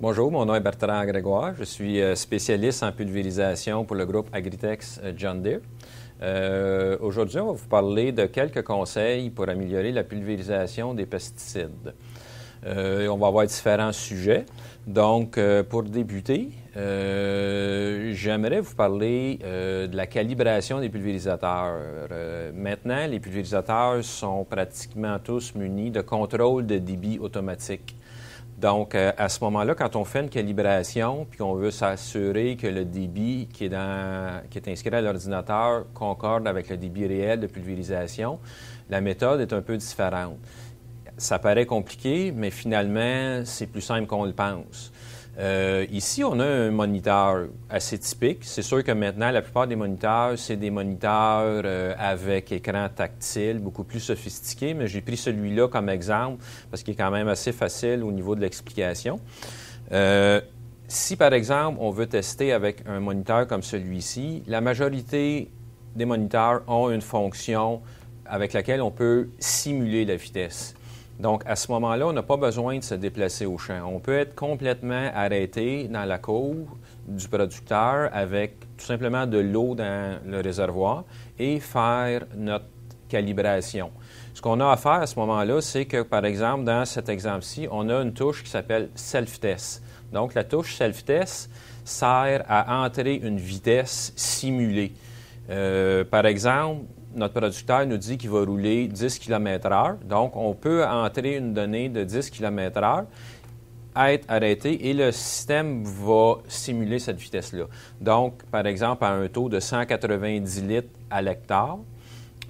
Bonjour, mon nom est Bertrand Grégoire. Je suis spécialiste en pulvérisation pour le groupe Agritex John Deere. Aujourd'hui, on va vous parler de quelques conseils pour améliorer la pulvérisation des pesticides. On va avoir différents sujets. Donc, pour débuter, j'aimerais vous parler de la calibration des pulvérisateurs. Maintenant, les pulvérisateurs sont pratiquement tous munis de contrôle de débit automatique. Donc, à ce moment-là, quand on fait une calibration puis qu'on veut s'assurer que le débit qui est inscrit à l'ordinateur concorde avec le débit réel de pulvérisation, la méthode est un peu différente. Ça paraît compliqué, mais finalement, c'est plus simple qu'on le pense. Ici, on a un moniteur assez typique. C'est sûr que maintenant, la plupart des moniteurs, c'est des moniteurs avec écran tactile, beaucoup plus sophistiqués, mais j'ai pris celui-là comme exemple parce qu'il est quand même assez facile au niveau de l'explication. Si, par exemple, on veut tester avec un moniteur comme celui-ci, la majorité des moniteurs ont une fonction avec laquelle on peut simuler la vitesse. Donc, à ce moment-là, on n'a pas besoin de se déplacer au champ. On peut être complètement arrêté dans la cour du producteur avec tout simplement de l'eau dans le réservoir et faire notre calibration. Ce qu'on a à faire à ce moment-là, c'est que, par exemple, dans cet exemple-ci, on a une touche qui s'appelle Self-Test. Donc, la touche Self-Test sert à entrer une vitesse simulée. Par exemple, notre producteur nous dit qu'il va rouler 10 km/h. Donc, on peut entrer une donnée de 10 km/h, être arrêté et le système va simuler cette vitesse-là. Donc, par exemple, à un taux de 190 litres à l'hectare,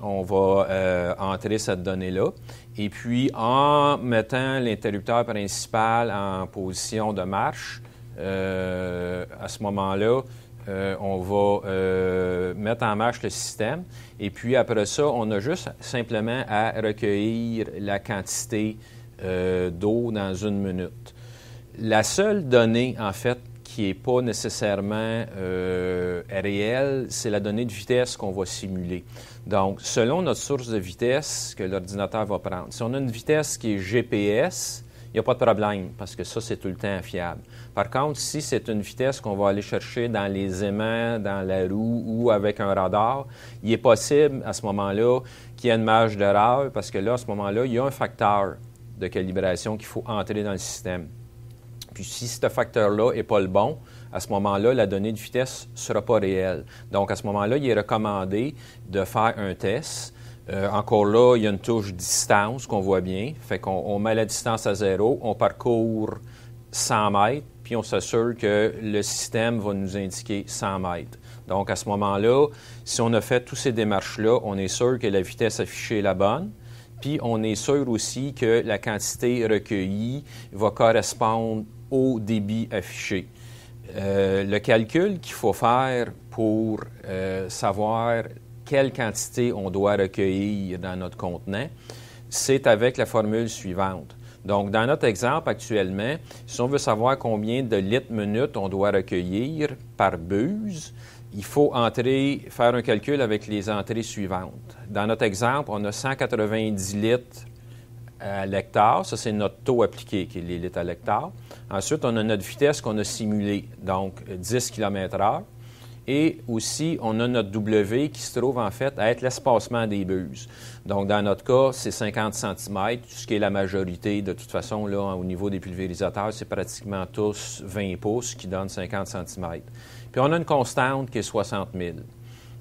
on va entrer cette donnée-là. Et puis, en mettant l'interrupteur principal en position de marche, à ce moment-là, on va mettre en marche le système et puis après ça, on a juste simplement à recueillir la quantité d'eau dans une minute. La seule donnée, en fait, qui n'est pas nécessairement réelle, c'est la donnée de vitesse qu'on va simuler. Donc, selon notre source de vitesse que l'ordinateur va prendre, si on a une vitesse qui est GPS, il n'y a pas de problème, parce que ça, c'est tout le temps fiable. Par contre, si c'est une vitesse qu'on va aller chercher dans les aimants, dans la roue ou avec un radar, il est possible, à ce moment-là, qu'il y ait une marge d'erreur, parce que là, à ce moment-là, il y a un facteur de calibration qu'il faut entrer dans le système. Puis si ce facteur-là n'est pas le bon, à ce moment-là, la donnée de vitesse ne sera pas réelle. Donc, à ce moment-là, il est recommandé de faire un test. Encore là, il y a une touche distance qu'on voit bien. Fait qu'on met la distance à 0, on parcourt 100 mètres, puis on s'assure que le système va nous indiquer 100 mètres. Donc, à ce moment-là, si on a fait toutes ces démarches-là, on est sûr que la vitesse affichée est la bonne. Puis, on est sûr aussi que la quantité recueillie va correspondre au débit affiché. Le calcul qu'il faut faire pour savoir quelle quantité on doit recueillir dans notre contenant, c'est avec la formule suivante. Donc, dans notre exemple actuellement, si on veut savoir combien de litres minute on doit recueillir par buse, il faut faire un calcul avec les entrées suivantes. Dans notre exemple, on a 190 litres à l'hectare. Ça, c'est notre taux appliqué, qui est les litres à l'hectare. Ensuite, on a notre vitesse qu'on a simulée, donc 10 km/h. Et aussi, on a notre W qui se trouve en fait à être l'espacement des buses. Donc, dans notre cas, c'est 50 cm, ce qui est la majorité. De toute façon, là, au niveau des pulvérisateurs, c'est pratiquement tous 20 pouces qui donnent 50 cm. Puis, on a une constante qui est 60 000.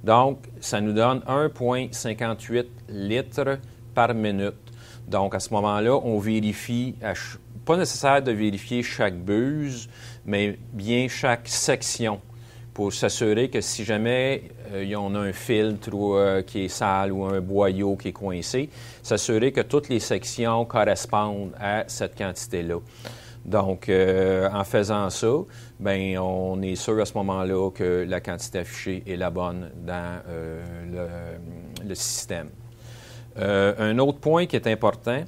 Donc, ça nous donne 1,58 litres par minute. Donc, à ce moment-là, on vérifie, pas nécessaire de vérifier chaque buse, mais bien chaque section, pour s'assurer que si jamais on a un filtre qui est sale ou un boyau qui est coincé, s'assurer que toutes les sections correspondent à cette quantité-là. Donc, en faisant ça, bien, on est sûr à ce moment-là que la quantité affichée est la bonne dans le système. Un autre point qui est important,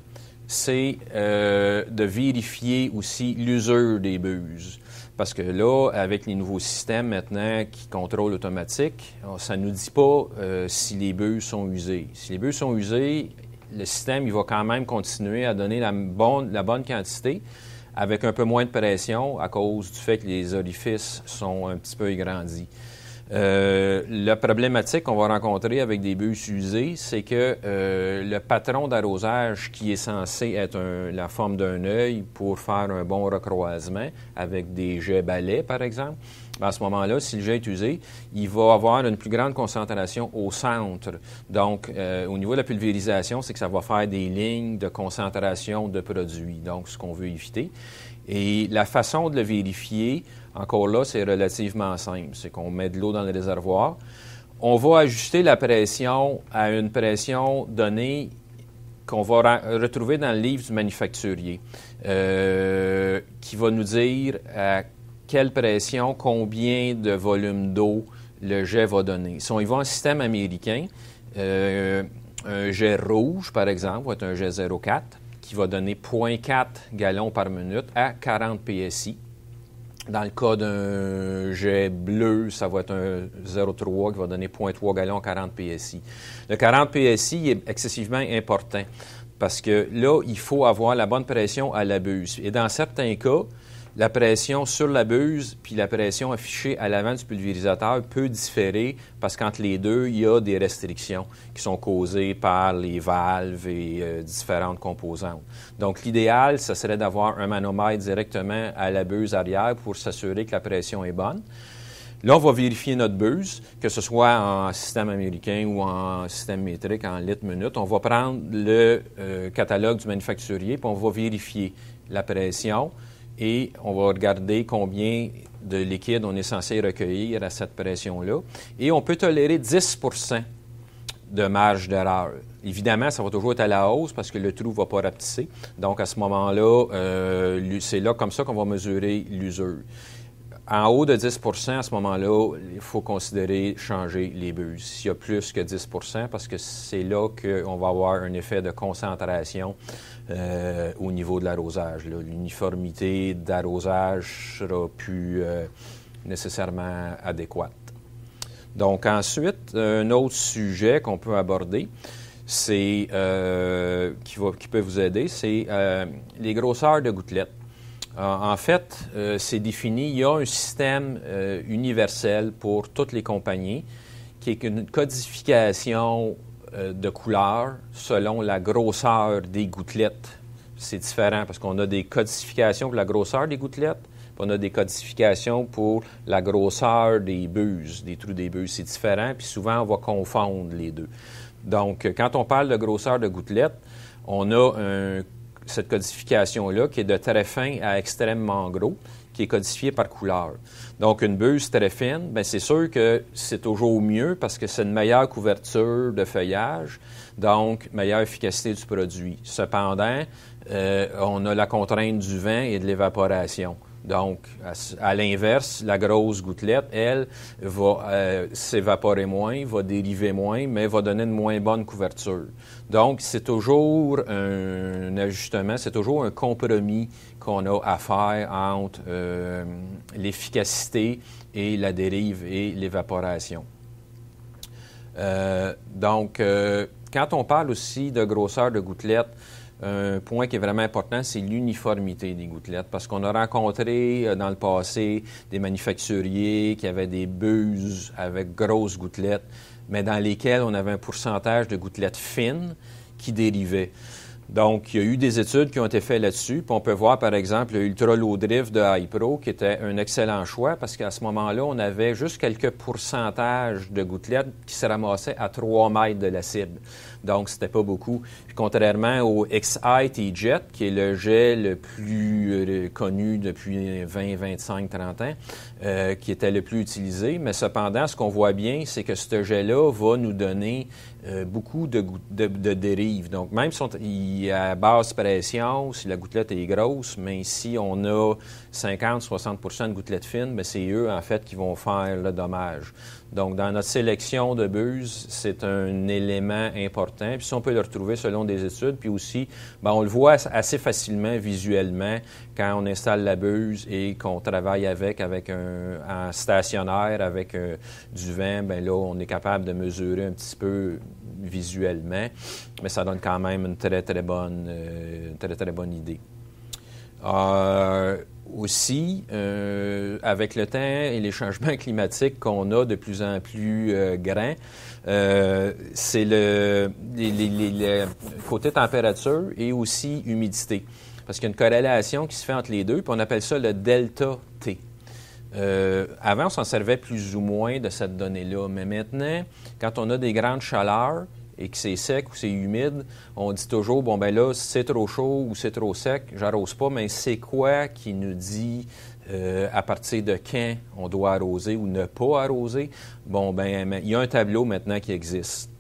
c'est de vérifier aussi l'usure des buses. Parce que là, avec les nouveaux systèmes maintenant qui contrôlent l'automatique, ça ne nous dit pas si les buses sont usées. Si les buses sont usées, le système il va quand même continuer à donner la bonne quantité avec un peu moins de pression à cause du fait que les orifices sont un petit peu agrandis. La problématique qu'on va rencontrer avec des buses usées, c'est que le patron d'arrosage qui est censé être la forme d'un œil pour faire un bon recroisement avec des jets balais, par exemple, à ce moment-là, si le jet est usé, il va avoir une plus grande concentration au centre. Donc, au niveau de la pulvérisation, c'est que ça va faire des lignes de concentration de produits, donc ce qu'on veut éviter. Et la façon de le vérifier, encore là, c'est relativement simple. C'est qu'on met de l'eau dans le réservoir. On va ajuster la pression à une pression donnée qu'on va retrouver dans le livre du manufacturier, qui va nous dire à quelle pression, combien de volume d'eau le jet va donner. Si on y va en système américain, un jet rouge, par exemple, va être un jet 0,4 qui va donner 0,4 gallons par minute à 40 PSI. Dans le cas d'un jet bleu, ça va être un 0,3 qui va donner 0,3 gallons à 40 PSI. Le 40 PSI est excessivement important parce que là, il faut avoir la bonne pression à la buse. Et dans certains cas, la pression sur la buse puis la pression affichée à l'avant du pulvérisateur peut différer parce qu'entre les deux, il y a des restrictions qui sont causées par les valves et différentes composantes. Donc, l'idéal, ce serait d'avoir un manomètre directement à la buse arrière pour s'assurer que la pression est bonne. Là, on va vérifier notre buse, que ce soit en système américain ou en système métrique, en litres-minutes. On va prendre le catalogue du manufacturier, puis on va vérifier la pression et on va regarder combien de liquide on est censé recueillir à cette pression-là. Et on peut tolérer 10 de marge d'erreur. Évidemment, ça va toujours être à la hausse parce que le trou ne va pas rapetisser. Donc, à ce moment-là, c'est là comme ça qu'on va mesurer l'usure. En haut de 10 à ce moment-là, il faut considérer changer les buses. S'il y a plus que 10 parce que c'est là qu'on va avoir un effet de concentration au niveau de l'arrosage. L'uniformité d'arrosage sera plus nécessairement adéquate. Donc ensuite, un autre sujet qu'on peut aborder, c'est qui peut vous aider, c'est les grosseurs de gouttelettes. En fait, c'est défini, il y a un système universel pour toutes les compagnies qui est une codification de couleurs selon la grosseur des gouttelettes. C'est différent parce qu'on a des codifications pour la grosseur des gouttelettes, puis on a des codifications pour la grosseur des buses, des trous des buses. C'est différent, puis souvent on va confondre les deux. Donc, quand on parle de grosseur de gouttelettes, on a cette codification-là qui est de très fin à extrêmement gros, qui est codifiée par couleur. Donc, une buse très fine, bien, c'est sûr que c'est toujours mieux parce que c'est une meilleure couverture de feuillage, donc meilleure efficacité du produit. Cependant, on a la contrainte du vent et de l'évaporation. Donc, à l'inverse, la grosse gouttelette, elle, va s'évaporer moins, va dériver moins, mais va donner une moins bonne couverture. Donc, c'est toujours un ajustement, c'est toujours un compromis qu'on a à faire entre l'efficacité et la dérive et l'évaporation. Donc, quand on parle aussi de grosseur de gouttelettes, un point qui est vraiment important, c'est l'uniformité des gouttelettes, parce qu'on a rencontré dans le passé des manufacturiers qui avaient des buses avec grosses gouttelettes, mais dans lesquelles on avait un pourcentage de gouttelettes fines qui dérivaient. Donc, il y a eu des études qui ont été faites là-dessus. Puis on peut voir, par exemple, le Ultra Low Drift de Hi-Pro, qui était un excellent choix parce qu'à ce moment-là, on avait juste quelques pourcentages de gouttelettes qui se ramassaient à 3 mètres de la cible. Donc, c'était pas beaucoup. Puis, contrairement au X-Eye T-Jet, qui est le jet le plus connu depuis 20, 25, 30 ans, qui était le plus utilisé. Mais cependant, ce qu'on voit bien, c'est que ce jet-là va nous donner beaucoup de dérives. Donc, même si il est à basse pression, si la gouttelette est grosse, mais si on a 50-60 de gouttelettes fines, bien, c'est eux, en fait, qui vont faire le dommage. Donc, dans notre sélection de buses, c'est un élément important. Puis, si on peut le retrouver selon des études, puis aussi, bien, on le voit assez facilement visuellement quand on installe la buse et qu'on travaille avec un stationnaire, avec du vent, bien là, on est capable de mesurer un petit peu visuellement, mais ça donne quand même une très, très bonne idée. Aussi, avec le temps et les changements climatiques qu'on a de plus en plus grands, c'est le côté température et aussi humidité. Parce qu'il y a une corrélation qui se fait entre les deux, puis on appelle ça le delta T. Avant, on s'en servait plus ou moins de cette donnée-là, mais maintenant, quand on a des grandes chaleurs et que c'est sec ou c'est humide, on dit toujours, bon, ben là, c'est trop chaud ou c'est trop sec, j'arrose pas, mais c'est quoi qui nous dit à partir de quand on doit arroser ou ne pas arroser? Bon, ben, il y a un tableau maintenant qui existe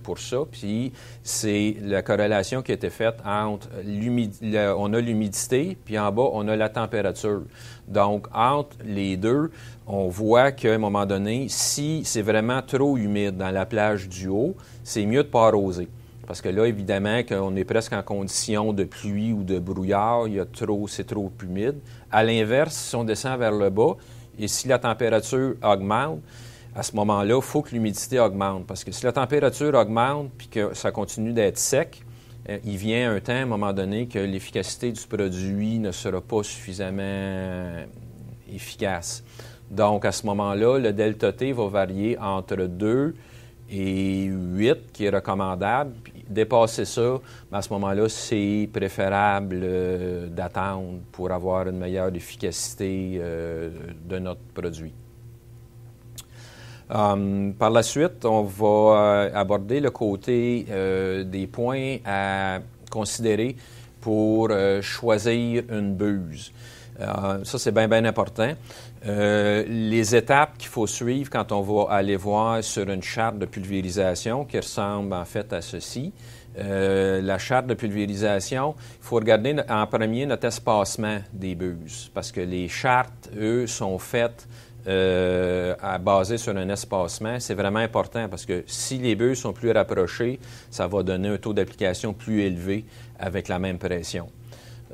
pour ça, puis c'est la corrélation qui a été faite entre on a l'humidité, puis en bas, on a la température. Donc, entre les deux, on voit qu'à un moment donné, si c'est vraiment trop humide dans la plage du haut, c'est mieux de ne pas arroser. Parce que là, évidemment, qu'on est presque en condition de pluie ou de brouillard, c'est trop humide. À l'inverse, si on descend vers le bas, et si la température augmente, à ce moment-là, il faut que l'humidité augmente. Parce que si la température augmente puis que ça continue d'être sec, il vient un temps, à un moment donné, que l'efficacité du produit ne sera pas suffisamment efficace. Donc, à ce moment-là, le delta T va varier entre 2 et 8, qui est recommandable. Puis, dépasser ça, à ce moment-là, c'est préférable d'attendre pour avoir une meilleure efficacité de notre produit. Par la suite, on va aborder le côté des points à considérer pour choisir une buse. Ça, c'est bien important. Les étapes qu'il faut suivre quand on va aller voir sur une charte de pulvérisation qui ressemble en fait à ceci. La charte de pulvérisation, il faut regarder en premier notre espacement des buses parce que les chartes, eux, sont faites basées sur un espacement. C'est vraiment important parce que si les buses sont plus rapprochées, ça va donner un taux d'application plus élevé avec la même pression.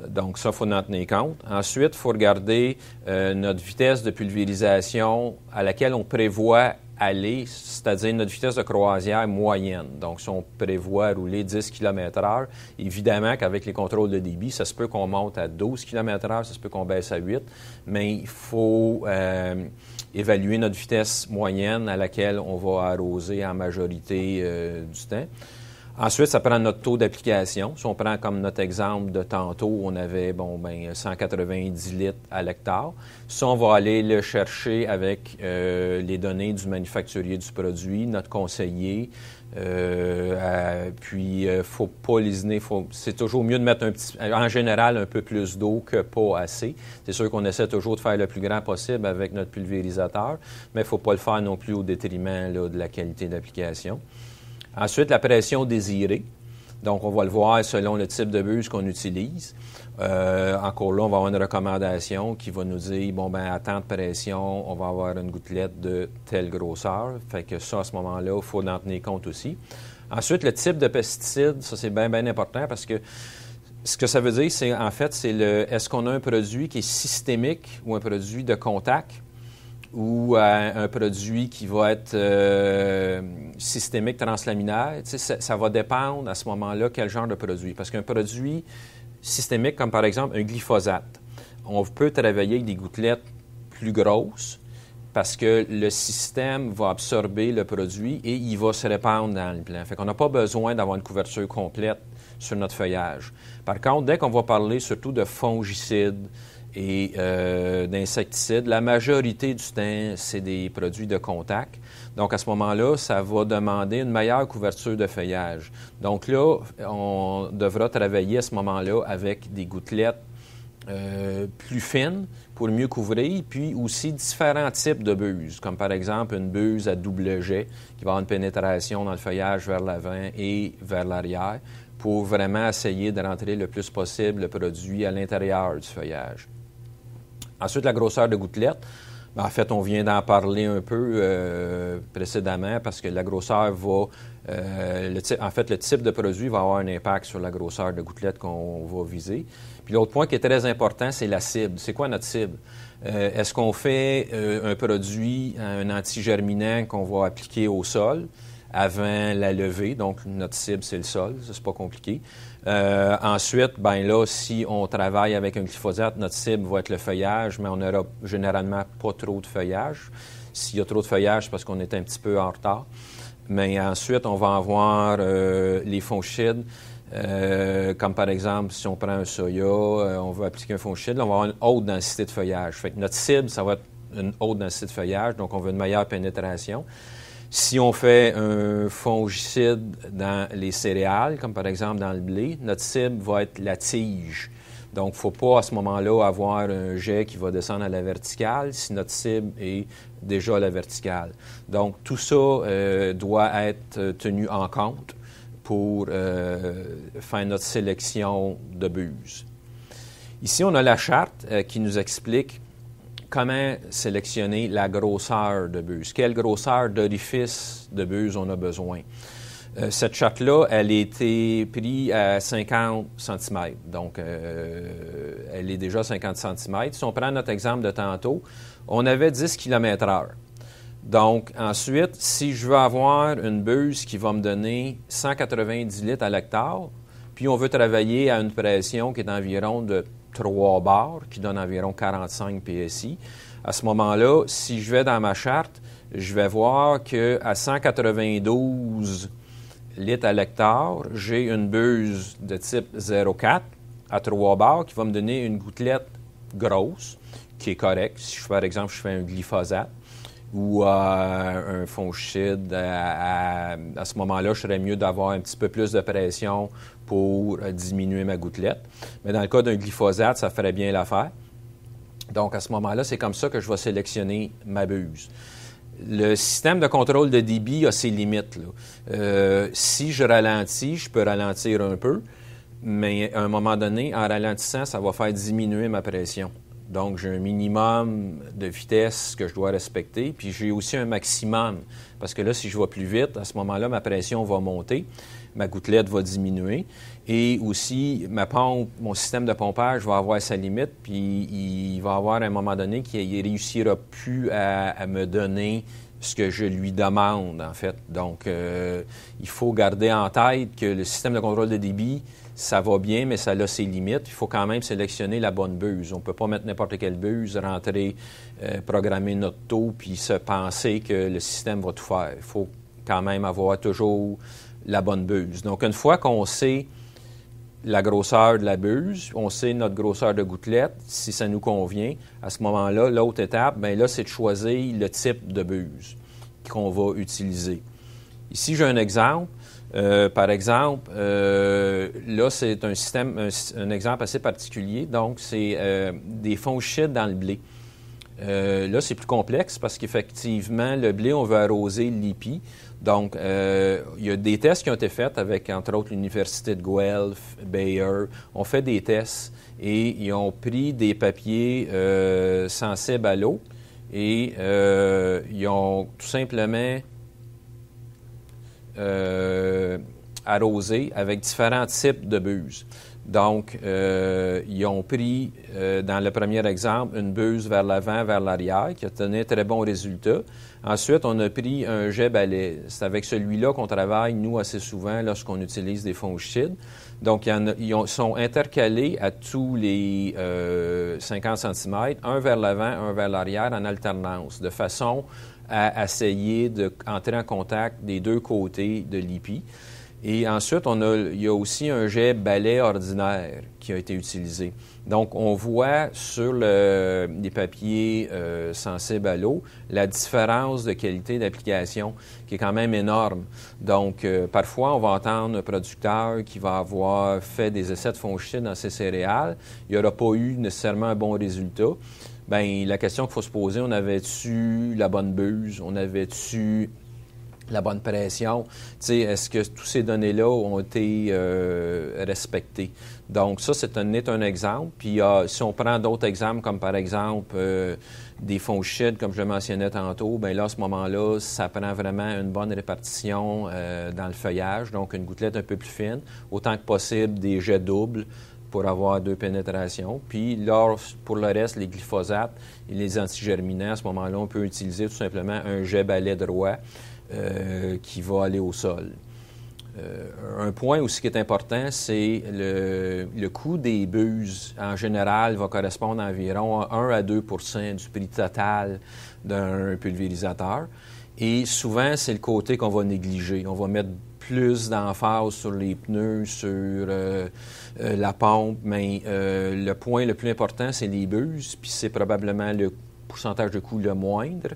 Donc, ça, il faut en tenir compte. Ensuite, il faut regarder notre vitesse de pulvérisation à laquelle on prévoit aller, c'est-à-dire notre vitesse de croisière moyenne. Donc, si on prévoit rouler 10 km/h, évidemment qu'avec les contrôles de débit, ça se peut qu'on monte à 12 km/h, ça se peut qu'on baisse à 8, mais il faut évaluer notre vitesse moyenne à laquelle on va arroser en majorité du temps. Ensuite, ça prend notre taux d'application. Si on prend comme notre exemple de tantôt, on avait 190 litres à l'hectare. Ça, on va aller le chercher avec les données du manufacturier du produit, notre conseiller. Puis, faut pas lésiner. C'est toujours mieux de mettre en général un peu plus d'eau que pas assez. C'est sûr qu'on essaie toujours de faire le plus grand possible avec notre pulvérisateur, mais il ne faut pas le faire non plus au détriment là, de la qualité d'application. Ensuite, la pression désirée. Donc, on va le voir selon le type de buse qu'on utilise. Encore là, on va avoir une recommandation qui va nous dire, à tant de pression, on va avoir une gouttelette de telle grosseur. Fait que ça, à ce moment-là, il faut en tenir compte aussi. Ensuite, le type de pesticide, ça, c'est bien important parce que ce que ça veut dire, c'est est-ce qu'on a un produit qui est systémique ou un produit de contact ou un produit qui va être systémique translaminaire. Ça va dépendre à ce moment-là quel genre de produit. Parce qu'un produit systémique, comme par exemple un glyphosate, on peut travailler avec des gouttelettes plus grosses parce que le système va absorber le produit et il va se répandre dans le plant. Fait qu'on n'a pas besoin d'avoir une couverture complète sur notre feuillage. Par contre, dès qu'on va parler surtout de fongicides, et d'insecticides. La majorité du temps, c'est des produits de contact. Donc, à ce moment-là, ça va demander une meilleure couverture de feuillage. Donc là, on devra travailler à ce moment-là avec des gouttelettes plus fines pour mieux couvrir, puis aussi différents types de buses, comme par exemple une buse à double jet qui va avoir une pénétration dans le feuillage vers l'avant et vers l'arrière pour vraiment essayer de rentrer le plus possible le produit à l'intérieur du feuillage. Ensuite, la grosseur de gouttelette. En fait, on vient d'en parler un peu précédemment parce que la grosseur va... le type de produit va avoir un impact sur la grosseur de gouttelette qu'on va viser. Puis l'autre point qui est très important, c'est la cible. C'est quoi notre cible? Est-ce qu'on fait un produit, un antigerminant qu'on va appliquer au sol avant la levée. Donc, notre cible, c'est le sol. Ça, c'est pas compliqué. Ensuite, ben là, si on travaille avec un glyphosate, notre cible va être le feuillage, mais on n'aura généralement pas trop de feuillage. S'il y a trop de feuillage, c'est parce qu'on est un petit peu en retard. Mais ensuite, on va avoir les fongicides, comme par exemple, si on prend un soya, on veut appliquer un fongicide, on va avoir une haute densité de feuillage. Fait que notre cible, ça va être une haute densité de feuillage, donc on veut une meilleure pénétration. Si on fait un fongicide dans les céréales, comme par exemple dans le blé, notre cible va être la tige. Donc, il ne faut pas à ce moment-là avoir un jet qui va descendre à la verticale si notre cible est déjà à la verticale. Donc, tout ça doit être tenu en compte pour faire notre sélection de buse. Ici, on a la charte qui nous explique comment sélectionner la grosseur de buse. Quelle grosseur d'orifice de buse on a besoin. Cette charte-là, elle a été prise à 50 cm. Donc, elle est déjà 50 cm. Si on prend notre exemple de tantôt, on avait 10 km/h. Donc, ensuite, si je veux avoir une buse qui va me donner 190 litres à l'hectare, puis on veut travailler à une pression qui est d'environ de 3 bars, qui donne environ 45 PSI, à ce moment-là, si je vais dans ma charte, je vais voir qu'à 192 litres à l'hectare, j'ai une buse de type 0,4 à 3 bars qui va me donner une gouttelette grosse, qui est correcte. Si, par exemple, je fais un glyphosate ou un fongicide, à ce moment-là, je serais mieux d'avoir un petit peu plus de pression pour diminuer ma gouttelette. Mais dans le cas d'un glyphosate, ça ferait bien l'affaire. Donc, à ce moment-là, c'est comme ça que je vais sélectionner ma buse. Le système de contrôle de débit a ses limites, là. Si je ralentis, je peux ralentir un peu, mais à un moment donné, en ralentissant, ça va faire diminuer ma pression. Donc, j'ai un minimum de vitesse que je dois respecter, puis j'ai aussi un maximum, parce que là, si je vais plus vite, à ce moment-là, ma pression va monter, ma gouttelette va diminuer, et aussi, ma pompe, mon système de pompage va avoir sa limite, puis il va avoir à un moment donné qu'il ne réussira plus à me donner ce que je lui demande, en fait. Donc, il faut garder en tête que le système de contrôle de débit, ça va bien, mais ça a ses limites. Il faut quand même sélectionner la bonne buse. On ne peut pas mettre n'importe quelle buse, rentrer, programmer notre taux, puis se penser que le système va tout faire. Il faut quand même avoir toujours la bonne buse. Donc, une fois qu'on sait la grosseur de la buse, on sait notre grosseur de gouttelette, si ça nous convient, à ce moment-là, l'autre étape, bien là, c'est de choisir le type de buse qu'on va utiliser. Ici, j'ai un exemple. Par exemple, là, c'est un système, un exemple assez particulier. Donc, c'est des fongicides dans le blé. Là, c'est plus complexe parce qu'effectivement, le blé, on veut arroser l'IPI. Donc, il y a des tests qui ont été faits avec, entre autres, l'Université de Guelph, Bayer. On fait des tests et ils ont pris des papiers sensibles à l'eau et ils ont tout simplement arrosé avec différents types de buses. Donc, ils ont pris, dans le premier exemple, une buse vers l'avant, vers l'arrière, qui a donné très bons résultats. Ensuite, on a pris un jet balai. C'est avec celui-là qu'on travaille, nous, assez souvent, lorsqu'on utilise des fongicides. Donc, ils sont intercalés à tous les 50 cm, un vers l'avant, un vers l'arrière, en alternance, de façon à essayer d'entrer en contact des deux côtés de l'IPI. Et ensuite, il y a aussi un jet balai ordinaire qui a été utilisé. Donc, on voit sur les papiers sensibles à l'eau la différence de qualité d'application qui est quand même énorme. Donc, parfois, on va entendre un producteur qui va avoir fait des essais de fongicides dans ses céréales. Il n'aura pas eu nécessairement un bon résultat. Bien, la question qu'il faut se poser, on avait-tu la bonne buse? On avait-tu la bonne pression? Tu sais, est-ce que toutes ces données-là ont été respectées? Donc, ça, c'est un exemple. Puis, si on prend d'autres exemples, comme par exemple des fongicides, comme je le mentionnais tantôt, bien là, à ce moment-là, ça prend vraiment une bonne répartition dans le feuillage, donc une gouttelette un peu plus fine, autant que possible des jets doubles pour avoir deux pénétrations. Puis, pour le reste, les glyphosates et les antigerminants, à ce moment-là, on peut utiliser tout simplement un jet balai droit qui va aller au sol. Un point aussi qui est important, c'est le coût des buses, en général, va correspondre à environ 1 à 2 du prix total d'un pulvérisateur. Et souvent, c'est le côté qu'on va négliger. On va mettre plus d'emphase sur les pneus, sur la pompe, mais le point le plus important, c'est les buses, puis c'est probablement le pourcentage de coût le moindre.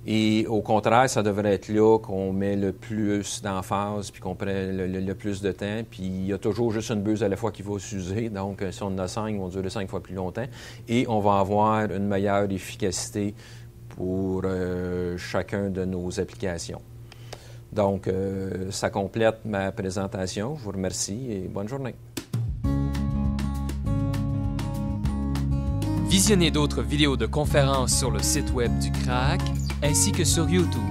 Et au contraire, ça devrait être là qu'on met le plus d'emphase puis qu'on prend le plus de temps. Puis il y a toujours juste une buse à la fois qui va s'user. Donc, si on en a 5, ils vont durer 5 fois plus longtemps. Et on va avoir une meilleure efficacité pour chacun de nos applications. Donc, ça complète ma présentation. Je vous remercie et bonne journée. Visionnez d'autres vidéos de conférences sur le site web du CRAC ainsi que sur YouTube.